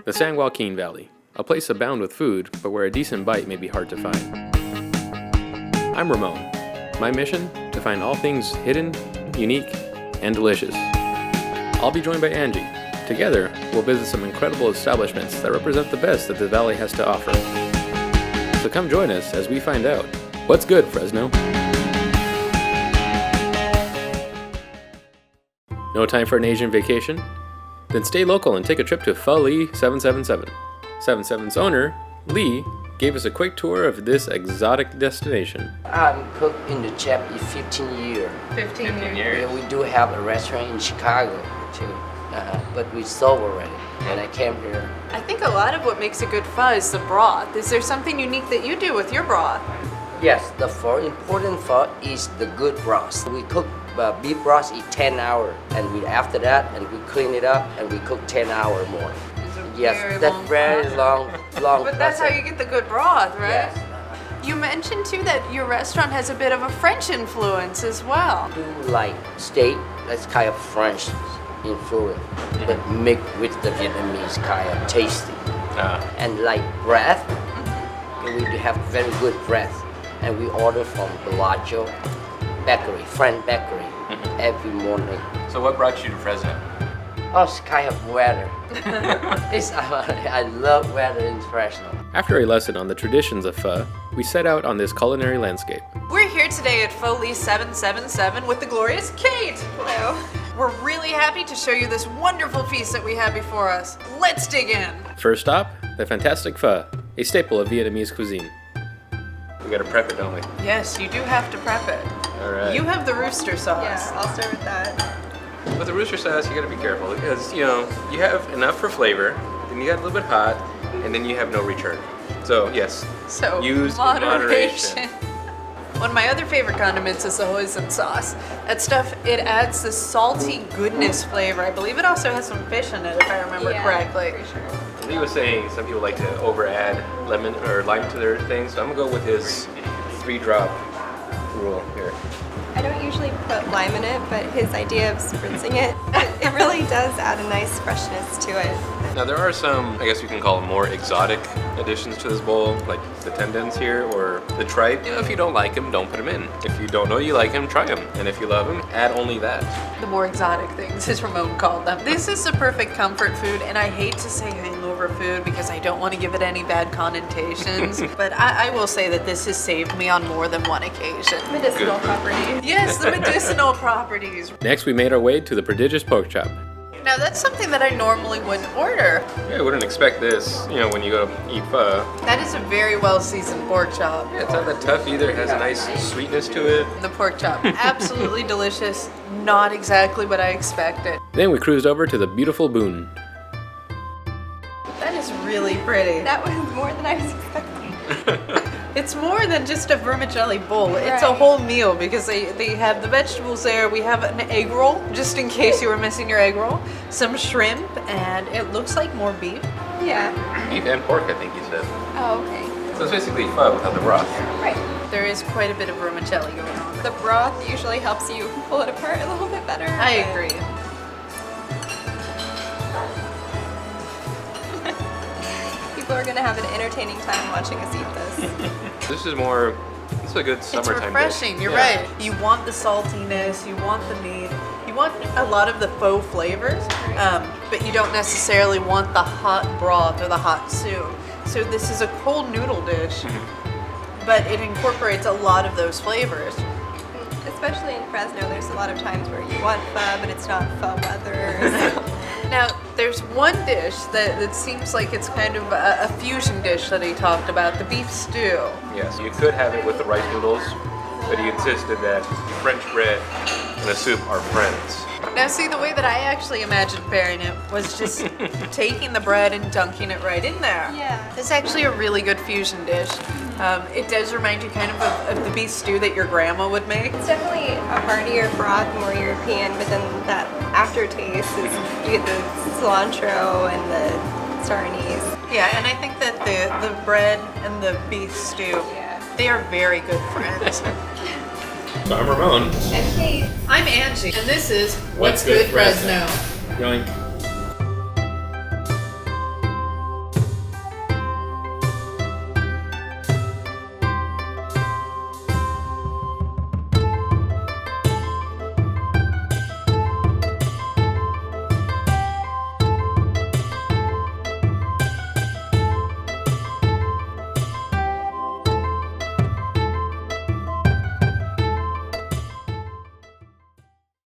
The San Joaquin Valley, a place abound with food, but where a decent bite may be hard to find. I'm Ramon. My mission? To find all things hidden, unique, and delicious. I'll be joined by Angie. Together, we'll visit some incredible establishments that represent the best that the valley has to offer. So come join us as we find out what's good, Fresno. No time for an Asian vacation? Then stay local and take a trip to Pho Lee 777. 77's owner, Lee, gave us a quick tour of this exotic destination. I'm cook in the chef in 15 years. 15 years. Yeah, we do have a restaurant in Chicago too, but we sold already when I came here. I think a lot of what makes a good pho is the broth. Is there something unique that you do with your broth? Yes, the important pho is the good broth. We cook beef broth in 10 hours, and after that, and we clean it up, and we cook 10 hours more. Yes, that's very long But that's how you get the good broth, right? Yes. You mentioned too that your restaurant has a bit of a French influence as well. Do like steak, that's kind of French influence, but mixed with the Vietnamese kind of tasty. And like bread, we have very good bread, and we order from Bellagio bakery, French bakery, every morning. So what brought you to Fresno? Oh, it's kind of weather. I love weather in Fresno. After a lesson on the traditions of pho, we set out on this culinary landscape. We're here today at Pho Lee 777 with the glorious Kate. Hello. We're really happy to show you this wonderful feast that we have before us. Let's dig in. First stop, the fantastic pho, a staple of Vietnamese cuisine. We gotta prep it, don't we? Yes, you do have to prep it. All right. You have the rooster sauce. Yeah, I'll start with that. With the rooster sauce, you gotta be careful because, you have enough for flavor, then you got a little bit hot, and then you have no return. So, yes, So use moderation. One of my other favorite condiments is the hoisin sauce. That stuff, it adds this salty goodness flavor. I believe it also has some fish in it, if I remember correctly. For sure. Lee was saying some people like to over-add lemon or lime to their things, so I'm gonna go with his 3-drop rule here. I don't usually put lime in it, but his idea of spritzing it really does add a nice freshness to it. Now there are some, I guess you can call them more exotic additions to this bowl, like the tendons here or the tripe. If you don't like them, don't put them in. If you don't know you like them, try them. And if you love them, add only that. The more exotic things, as Ramon called them. This is the perfect comfort food, and I hate to say hangover food because I don't want to give it any bad connotations, but I will say that this has saved me on more than one occasion. Medicinal properties. Yes, the medicinal properties. Next, we made our way to the prodigious pork chop. Now that's something that I normally wouldn't order. Yeah, I wouldn't expect this, when you go eat pho. That is a very well seasoned pork chop. Yeah, it's not that tough either. It has a nice sweetness to it. The pork chop, absolutely delicious. Not exactly what I expected. Then we cruised over to the beautiful Boone. That is really pretty. That was more than I was expecting. It's more than just a vermicelli bowl. It's a Right. whole meal because they have the vegetables there. We have an egg roll, just in case you were missing your egg roll. Some shrimp, and it looks like more beef. Yeah. Beef and pork, I think you said. Oh, okay. So it's basically pho without the broth. Right. There is quite a bit of vermicelli going on. The broth usually helps you pull it apart a little bit better. I but agree. People are gonna have an entertaining time watching us eat this. This is a good summertime It's refreshing, dish. you're Yeah. right. You want the saltiness, you want the meat, you want a lot of the faux flavors, but you don't necessarily want the hot broth or the hot soup. So this is a cold noodle dish, but it incorporates a lot of those flavors. Especially in Fresno, there's a lot of times where you want pho, but it's not pho weather. So. Now, there's one dish that seems like it's kind of a fusion dish that he talked about, the beef stew. Yes, you could have it with the rice noodles, but he insisted that French bread and a soup are friends. Now see, the way that I actually imagined pairing it was just taking the bread and dunking it right in there. Yeah. It's actually a really good fusion dish. It does remind you kind of the beef stew that your grandma would make. It's definitely a heartier broth, more European, but then that aftertaste is you get the cilantro and the star anise. Yeah, and I think that the bread and the beef stew, they are very good friends. So I'm Ramon. And Kate. I'm Angie, and this is What's Good Fresno. Yoink.